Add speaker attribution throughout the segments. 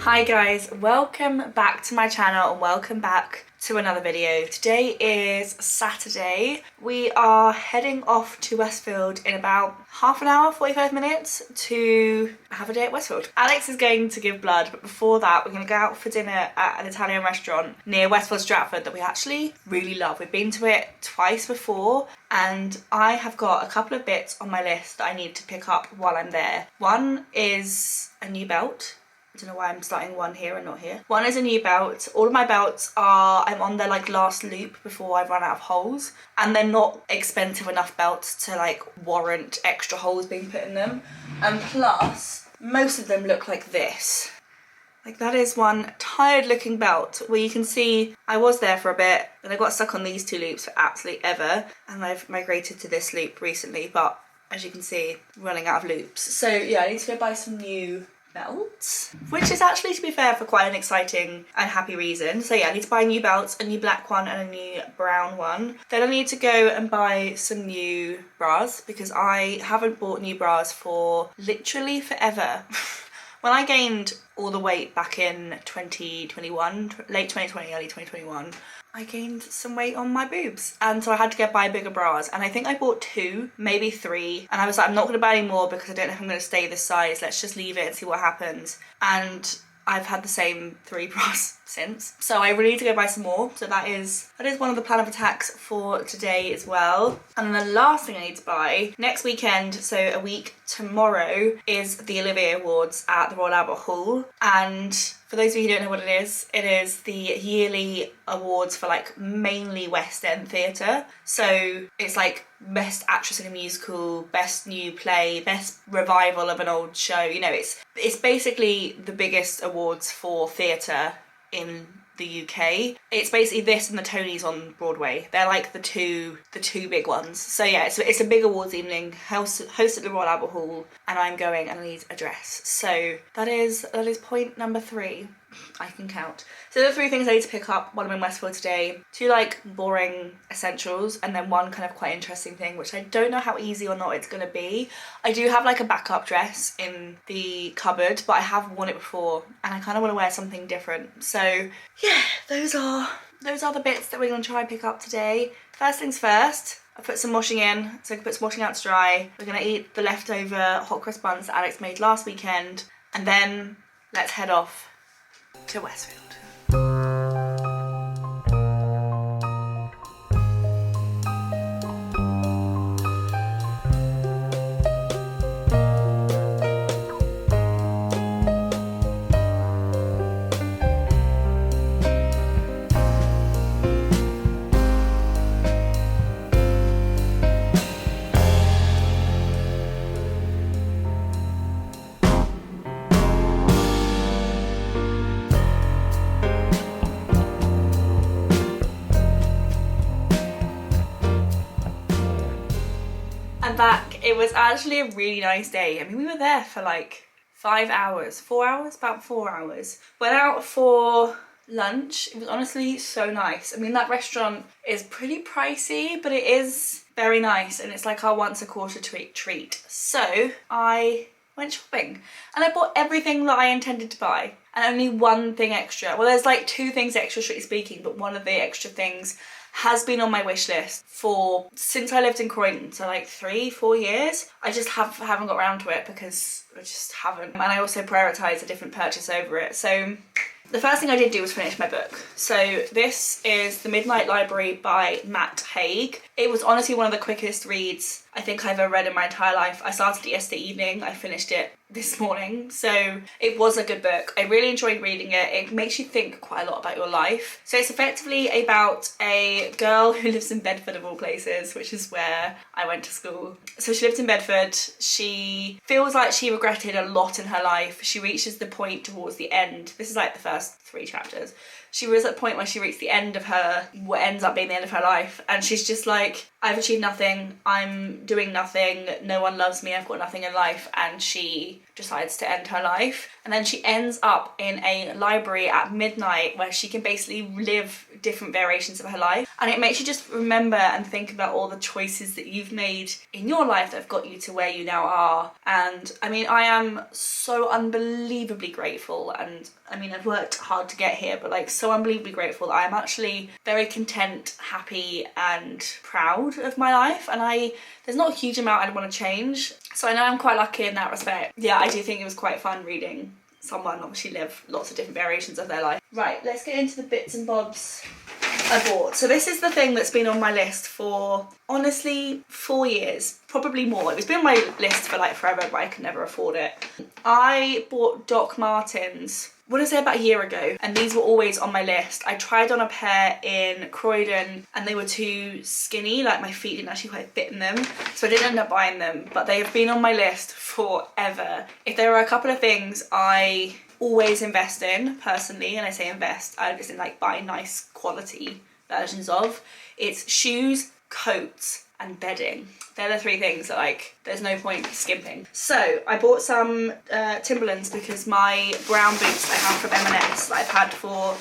Speaker 1: Hi guys, welcome back to my channel and welcome back to another video. Today is Saturday. We are heading off to Westfield in about half an hour, 45 minutes to have a day at Westfield. Alex is going to give blood, but before that we're going to go out for dinner at an Italian restaurant near Westfield Stratford that we actually really love. We've been to it twice before and I have got a couple of bits on my list that I need to pick up while I'm there. One is a new belt. I don't know why I'm starting one here and not here. One is a new belt. All of my belts are, I'm on their like last loop before I've run out of holes, and they're not expensive enough belts to like warrant extra holes being put in them. And plus, most of them look like this. Like that is one tired looking belt where you can see I was there for a bit and I got stuck on these two loops for absolutely ever, and I've migrated to this loop recently, but as you can see, running out of loops. So yeah, I need to go buy some new belts, which is actually, to be fair, for quite an exciting and happy reason. So yeah, I need to buy new belts, a new black one and a new brown one. Then I need to go and buy some new bras because I haven't bought new bras for literally forever. When I gained all the weight back in 2021, late 2020, early 2021, I gained some weight on my boobs, and so I had to buy bigger bras, and I think I bought 2, maybe 3, and I was like, I'm not going to buy any more because I don't know if I'm going to stay this size, let's just leave it and see what happens. And I've had the same 3 bras since, so I really need to go buy some more. So that is one of the plan of attacks for today as well. And then the last thing I need to buy next weekend, so a week tomorrow, is the Olivier Awards at the Royal Albert Hall. And for those of you who don't know what it is the yearly awards for like mainly West End theatre. So it's like best actress in a musical, best new play, best revival of an old show. You know, it's basically the biggest awards for theatre in the UK. It's basically this and the Tonys on Broadway. They're like the two big ones. So yeah, it's a big awards evening hosted at the Royal Albert Hall, and I'm going and I need a dress. So that is point number 3. I can count. So the 3 things I need to pick up while I'm in Westfield today: 2 like boring essentials, and then 1 kind of quite interesting thing, which I don't know how easy or not it's gonna be. I do have like a backup dress in the cupboard, but I have worn it before and I kind of want to wear something different. So yeah, those are the bits that we're gonna try and pick up today. First things first, I put some washing in so I can put some washing out to dry. We're gonna eat the leftover hot cross buns that Alex made last weekend, and then let's head off to Westfield. Back. It was actually a really nice day. I mean, we were there for like 4 hours, about 4 hours. Went out for lunch. It was honestly so nice. I mean, that restaurant is pretty pricey, but it is very nice, and it's like our once a quarter treat. So I went shopping and I bought everything that I intended to buy, and only 1 thing extra. Well, there's like 2 things extra, strictly speaking, but one of the extra things has been on my wish list since I lived in Croydon, so like 3-4 years. I just haven't got around to it because I just haven't, and I also prioritise a different purchase over it. So the first thing I did do was finish my book. So this is The Midnight Library by Matt Haig. It was honestly one of the quickest reads I think I've ever read in my entire life. I started it yesterday evening, I finished it this morning, so it was a good book. I really enjoyed reading it. It makes you think quite a lot about your life. So it's effectively about a girl who lives in Bedford of all places, which is where I went to school. So she lives in Bedford. She feels like she regretted a lot in her life. She reaches the point towards the end. This is like the first 3 chapters. She was at a point where she reached the end of what ends up being the end of her life, and she's just like, I've achieved nothing, I'm doing nothing, no one loves me, I've got nothing in life, and she decides to end her life. And then she ends up in a library at midnight where she can basically live different variations of her life. And it makes you just remember and think about all the choices that you've made in your life that have got you to where you now are. And I mean, I am so unbelievably grateful, and I mean, I've worked hard to get here, but like so unbelievably grateful that I'm actually very content, happy and proud of my life. And there's not a huge amount I'd want to change. So I know I'm quite lucky in that respect. Yeah, I do think it was quite fun reading someone obviously live lots of different variations of their life. Right, let's get into the bits and bobs I bought. So this is the thing that's been on my list for honestly 4 years, probably more. It's been on my list for like forever, but I could never afford it. I bought Doc Martens, what did I say, about a year ago, and these were always on my list. I tried on a pair in Croydon and they were too skinny, like my feet didn't actually quite fit in them, so I didn't end up buying them, but they have been on my list forever. If there are a couple of things I always invest in personally, and I say invest, I just in like buy nice quality versions of, it's shoes, coats and bedding. They're the three things that like there's no point skimping. So I bought some Timberlands because my brown boots I have from M&S that I've had for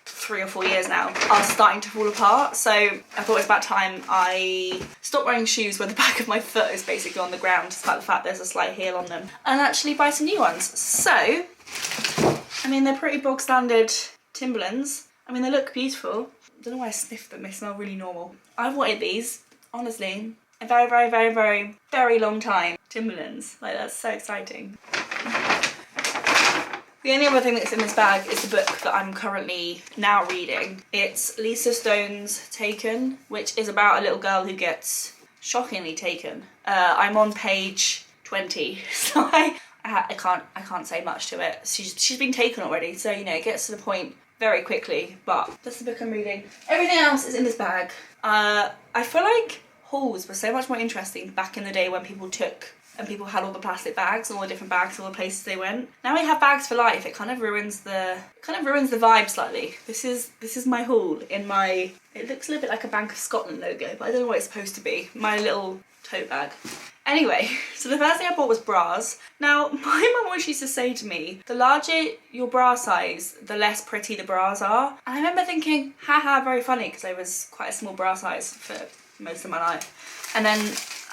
Speaker 1: 3 or 4 years now are starting to fall apart, so I thought it was about time I stopped wearing shoes where the back of my foot is basically on the ground, despite the fact there's a slight heel on them, and actually buy some new ones. So I mean, they're pretty bog standard Timberlands. I mean, they look beautiful. I don't know why I sniffed them, they smell really normal. I've wanted these, honestly, a very, very, very, very, very long time. Timberlands, like that's so exciting. The only other thing that's in this bag is the book that I'm currently now reading. It's Lisa Stone's Taken, which is about a little girl who gets shockingly taken. I'm on page 20, so I can't say much to it. She's been taken already, so you know, it gets to the point very quickly, but that's the book I'm reading. Everything else is in this bag. I feel like hauls were so much more interesting back in the day when people had all the plastic bags, all the different bags, all the places they went. Now we have bags for life. It kind of ruins the vibe slightly. This is my haul in my, it looks a little bit like a Bank of Scotland logo, but I don't know what it's supposed to be. My little tote bag. Anyway, so the first thing I bought was bras. Now, my mum always used to say to me, the larger your bra size, the less pretty the bras are. And I remember thinking, haha, very funny, because I was quite a small bra size for most of my life. And then,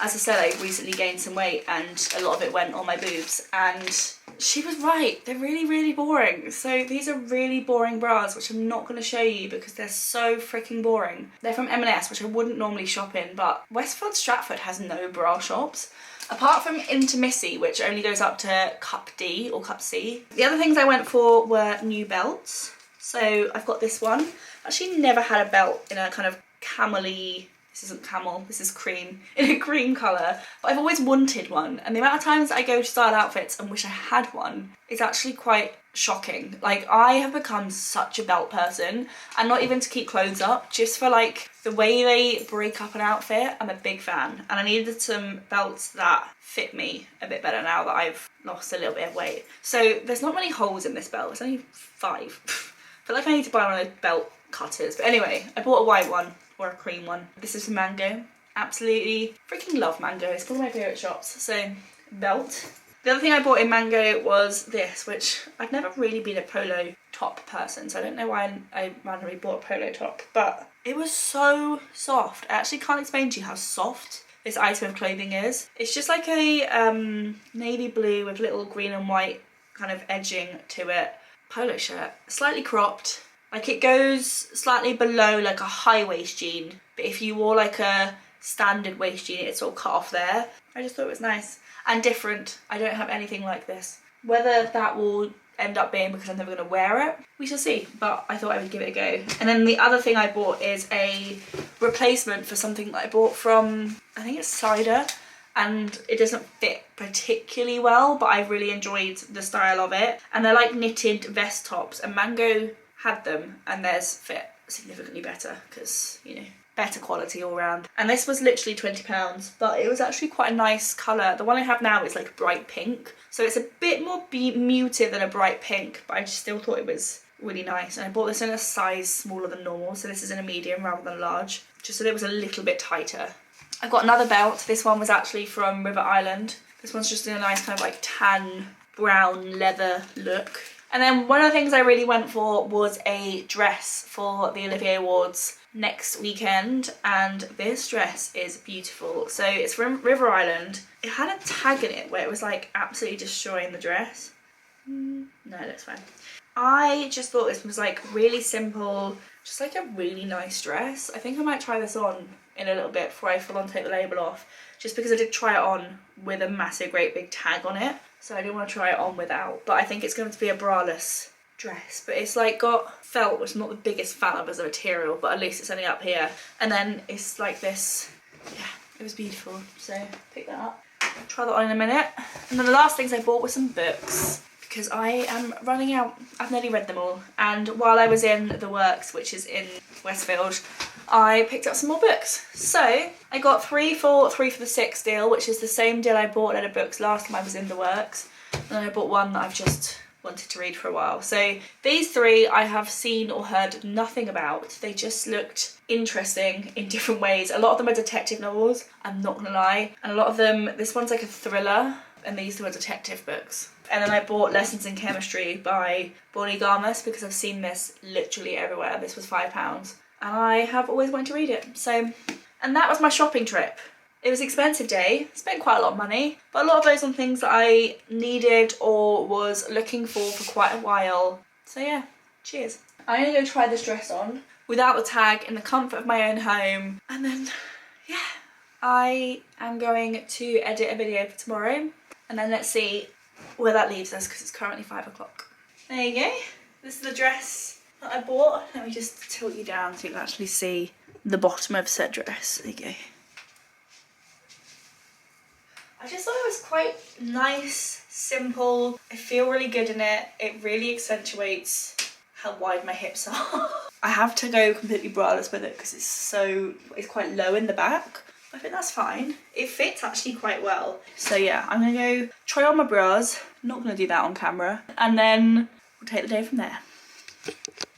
Speaker 1: as I said, I recently gained some weight and a lot of it went on my boobs, and she was right, they're really, really boring. So these are really boring bras, which I'm not going to show you because they're so freaking boring. They're from M&S, which I wouldn't normally shop in, but Westfield Stratford has no bra shops. Apart from Intimacy, which only goes up to cup D or cup C. The other things I went for were new belts. So I've got this one. Actually never had a belt in a kind of camel-y, this isn't camel, this is cream, in a cream colour, but I've always wanted one, and the amount of times I go to style outfits and wish I had one is actually quite shocking. Like, I have become such a belt person, and not even to keep clothes up, just for like the way they break up an outfit. I'm a big fan, and I needed some belts that fit me a bit better now that I've lost a little bit of weight. So there's not many holes in this belt, it's only 5. I feel like I need to buy one of those belt cutters, but anyway, I bought a white one. Or a cream one. This is from Mango. Absolutely freaking love Mango. It's one of my favourite shops. So, belt. The other thing I bought in Mango was this, which I've never really been a polo top person, so I don't know why I randomly bought a polo top, but it was so soft. I actually can't explain to you how soft this item of clothing is. It's just like a navy blue with little green and white kind of edging to it. Polo shirt. Slightly cropped. Like, it goes slightly below like a high waist jean, but if you wore like a standard waist jean, it's all cut off there. I just thought it was nice and different. I don't have anything like this. Whether that will end up being because I'm never going to wear it, we shall see, but I thought I would give it a go. And then the other thing I bought is a replacement for something that I bought from, I think it's Cider, and it doesn't fit particularly well, but I really enjoyed the style of it. And they're like knitted vest tops, and Mango had them, and theirs fit significantly better because, you know, better quality all round. And this was literally £20, but it was actually quite a nice colour. The one I have now is like bright pink, so it's a bit more muted than a bright pink, but I just still thought it was really nice. And I bought this in a size smaller than normal, so this is in a medium rather than large. just so it was a little bit tighter. I've got another belt. This one was actually from River Island. This one's just in a nice kind of like tan brown leather look. And then one of the things I really went for was a dress for the Olivier Awards next weekend, and this dress is beautiful. So it's from River Island. It had a tag in it where it was like absolutely destroying the dress. No, it looks fine. I just thought this was like really simple, just like a really nice dress. I think I might try this on in a little bit before I full on take the label off, just because I did try it on with a massive great big tag on it, so I didn't want to try it on without. But I think it's going to be a braless dress, but it's like got felt, which is not the biggest fan of as a material, but at least it's only up here, and then it's like this. Yeah, it was beautiful, so pick that up. I'll try that on in a minute. And then the last things I bought were some books, because I am running out. I've nearly read them all, and while I was in the works, which is in Westfield, I picked up some more books. So I got 3 for the 6 deal, which is the same deal I bought at a books last time I was in the works, and then I bought one that I've just wanted to read for a while. So these 3 I have seen or heard nothing about. They just looked interesting in different ways. A lot of them are detective novels, I'm not gonna lie, and a lot of them, this one's like a thriller, and these 2 are detective books. And then I bought Lessons in Chemistry by Bonnie Garmus, because I've seen this literally everywhere. This was £5 and I have always wanted to read it. So, and that was my shopping trip. It was an expensive day, spent quite a lot of money, but a lot of those on things that I needed or was looking for quite a while. So yeah, cheers. I'm gonna go try this dress on without the tag in the comfort of my own home, and then yeah, I am going to edit a video for tomorrow, and then let's see where that leaves us, because it's currently 5 o'clock. There you go. This is the dress that I bought. Let me just tilt you down so you can actually see the bottom of said dress. There you go. I just thought it was quite nice, simple. I feel really good in it. It really accentuates how wide my hips are. I have to go completely braless with it because it's quite low in the back. I think that's fine. It fits actually quite well. So yeah, I'm gonna go try on my bras. Not gonna do that on camera. And then we'll take the day from there.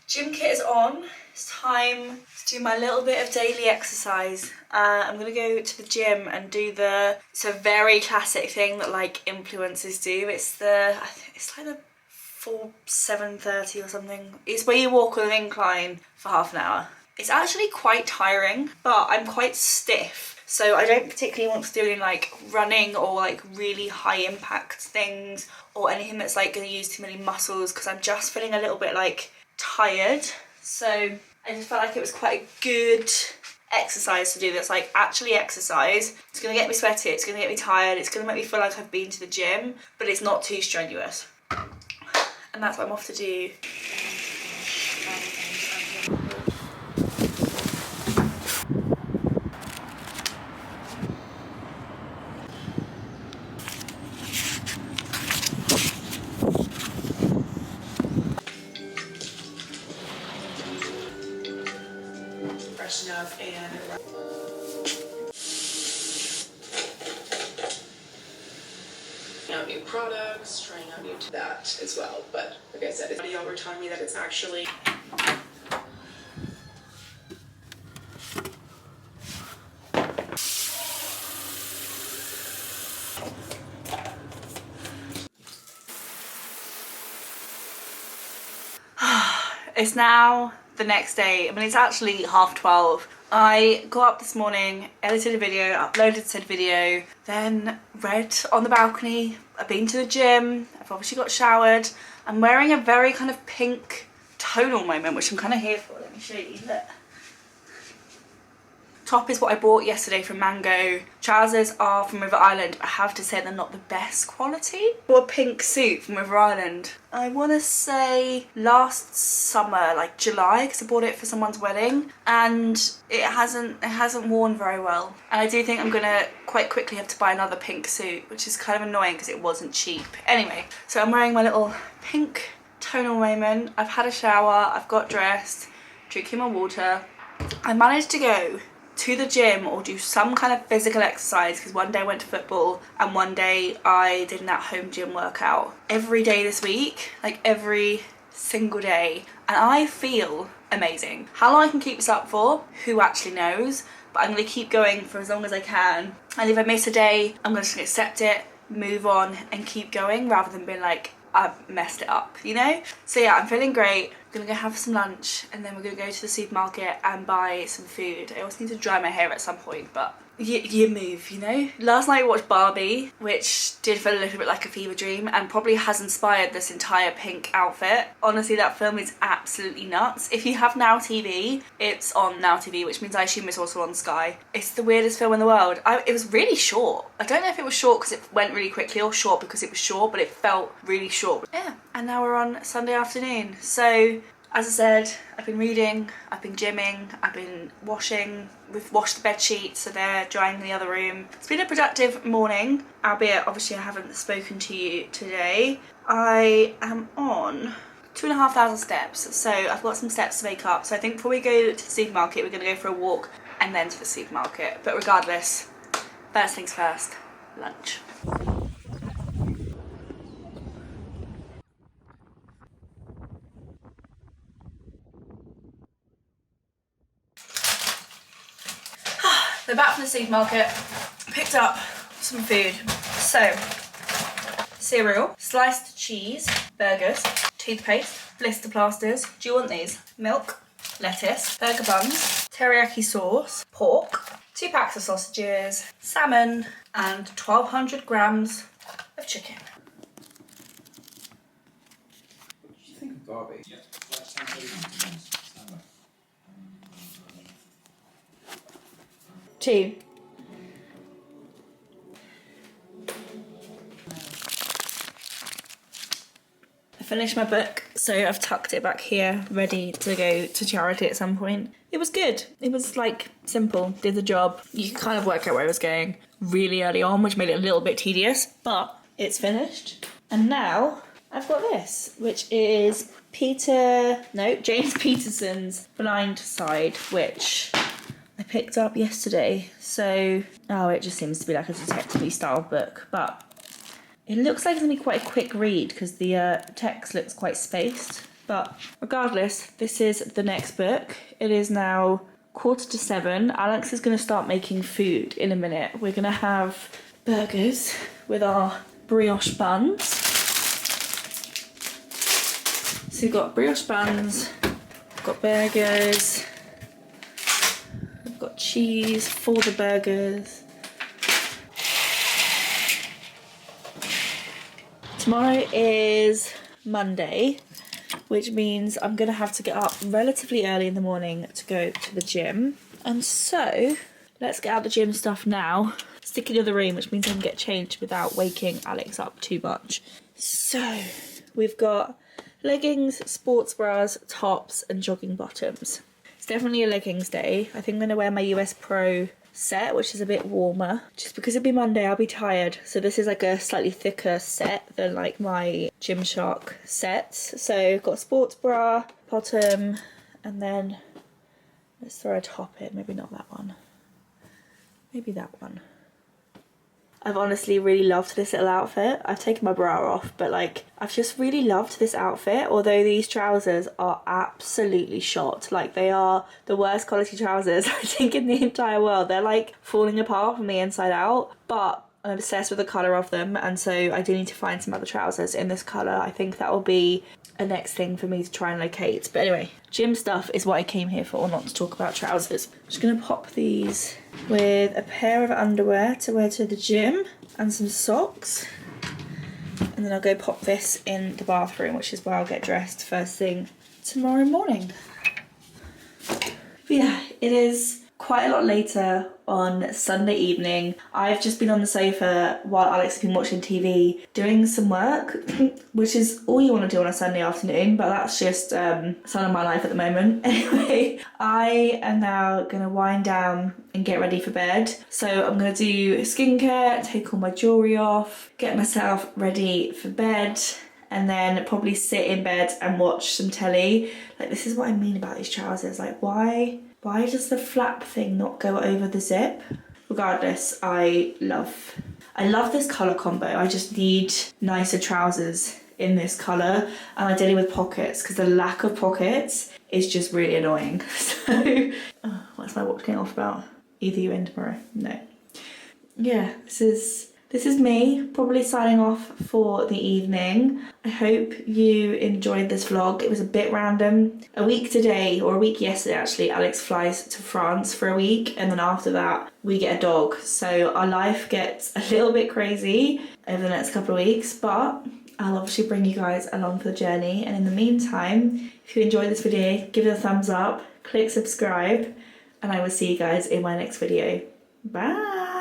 Speaker 1: Gym kit is on. It's time to do my little bit of daily exercise. I'm gonna go to the gym and do it's a very classic thing that like influencers do. It's like the 7:30 or something. It's where you walk on an incline for half an hour. It's actually quite tiring, but I'm quite stiff. So I don't particularly want to do any like running or like really high impact things or anything that's like gonna use too many muscles, because I'm just feeling a little bit like tired. So I just felt like it was quite a good exercise to do that's like actually exercise. It's gonna get me sweaty, it's gonna get me tired, it's gonna make me feel like I've been to the gym, but it's not too strenuous. And that's what I'm off to do. Freshen up and out new products, trying out new to that as well. But like I said, y'all were telling me that it's actually it's now the next day. I mean, it's actually 12:30. I got up this morning, edited a video, uploaded said video, then read on the balcony. I've been to the gym, I've obviously got showered. I'm wearing a very kind of pink tonal moment, which I'm kind of here for. Let me show you. Look. Top is what I bought yesterday from Mango. Trousers are from River Island. I have to say they're not the best quality. Bought a pink suit from River Island. I want to say last summer, like July, because I bought it for someone's wedding, and it hasn't worn very well. And I do think I'm gonna quite quickly have to buy another pink suit, which is kind of annoying because it wasn't cheap. Anyway, so I'm wearing my little pink tonal moment. I've had a shower, I've got dressed, drinking my water. I managed to go to the gym or do some kind of physical exercise, because one day I went to football and one day I did an at-home gym workout every day this week, like every single day, and I feel amazing. How long I can keep this up for, who actually knows, but I'm gonna keep going for as long as I can. And if I miss a day, I'm gonna just accept it, move on and keep going rather than being like, I've messed it up, you know? So yeah, I'm feeling great. I'm gonna go have some lunch and then we're gonna go to the supermarket and buy some food. I also need to dry my hair at some point, but you move, you know? Last night I watched Barbie, which did feel a little bit like a fever dream and probably has inspired this entire pink outfit. Honestly, that film is absolutely nuts. If you have Now TV, it's on Now TV, which means I assume it's also on Sky. It's the weirdest film in the world. It was really short. I don't know if it was short because it went really quickly or short because it was short, but it felt really short. Yeah, and now we're on Sunday afternoon. So, as I said, I've been reading, I've been gymming, I've been washing. We've washed the bed sheets, so they're drying in the other room. It's been a productive morning, albeit obviously I haven't spoken to you today. I am on 2,500 steps, so I've got some steps to make up. So I think before we go to the supermarket, we're gonna go for a walk and then to the supermarket. But regardless, first things first, lunch. So back from the supermarket, picked up some food. So, cereal, sliced cheese, burgers, toothpaste, blister plasters. Do you want these? Milk, lettuce, burger buns, teriyaki sauce, pork, 2 packs of sausages, salmon, and 1,200 grams of chicken.
Speaker 2: What did you think of Barbie? Yeah.
Speaker 1: 2. I finished my book, so I've tucked it back here, ready to go to charity at some point. It was good. It was like simple, did the job. You can kind of work out where it was going really early on, which made it a little bit tedious, but it's finished. And now I've got this, which is James Peterson's Blind Side, which I picked up yesterday. So, it just seems to be like a detective-y style book, but it looks like it's gonna be quite a quick read because the text looks quite spaced. But regardless, this is the next book. It is now 6:45. Alex is gonna start making food in a minute. We're gonna have burgers with our brioche buns. So we've got brioche buns, we've got burgers, we've got cheese for the burgers. Tomorrow is Monday, which means I'm gonna have to get up relatively early in the morning to go to the gym. And so, let's get out the gym stuff now. Stick it in the room, which means I can get changed without waking Alex up too much. So, we've got leggings, sports bras, tops, and jogging bottoms. It's definitely a leggings day. I think I'm gonna wear my US Pro set, which is a bit warmer. Just because it'll be Monday, I'll be tired. So this is like a slightly thicker set than like my Gymshark sets. So I've got a sports bra, bottom, and then let's throw a top in. Maybe not that one. Maybe that one. I've honestly really loved this little outfit. I've taken my bra off, but like, I've just really loved this outfit, although these trousers are absolutely shot. Like, they are the worst quality trousers, I think, in the entire world. They're like falling apart from the inside out, but I'm obsessed with the colour of them, and so I do need to find some other trousers in this colour. I think that will be a next thing for me to try and locate. But anyway, gym stuff is what I came here for, not to talk about trousers. I'm just gonna pop these with a pair of underwear to wear to the gym and some socks. And then I'll go pop this in the bathroom, which is where I'll get dressed first thing tomorrow morning. But yeah, it is quite a lot later on Sunday evening. I've just been on the sofa while Alex has been watching TV doing some work, which is all you want to do on a Sunday afternoon, but that's just some of my life at the moment. Anyway, I am now gonna wind down and get ready for bed. So I'm gonna do skincare, take all my jewellery off, get myself ready for bed, and then probably sit in bed and watch some telly. Like, this is what I mean about these trousers. Like, why does the flap thing not go over the zip? Regardless, I love this colour combo. I just need nicer trousers in this colour, and ideally with pockets, because the lack of pockets is just really annoying. So, what's my watch getting off about? Either you in tomorrow? No. Yeah, this is me probably signing off for the evening. I hope you enjoyed this vlog. It was a bit random. A week today, or a week yesterday actually, Alex flies to France for a week, and then after that we get a dog. So our life gets a little bit crazy over the next couple of weeks, but I'll obviously bring you guys along for the journey. And in the meantime, if you enjoyed this video, give it a thumbs up, click subscribe, and I will see you guys in my next video. Bye!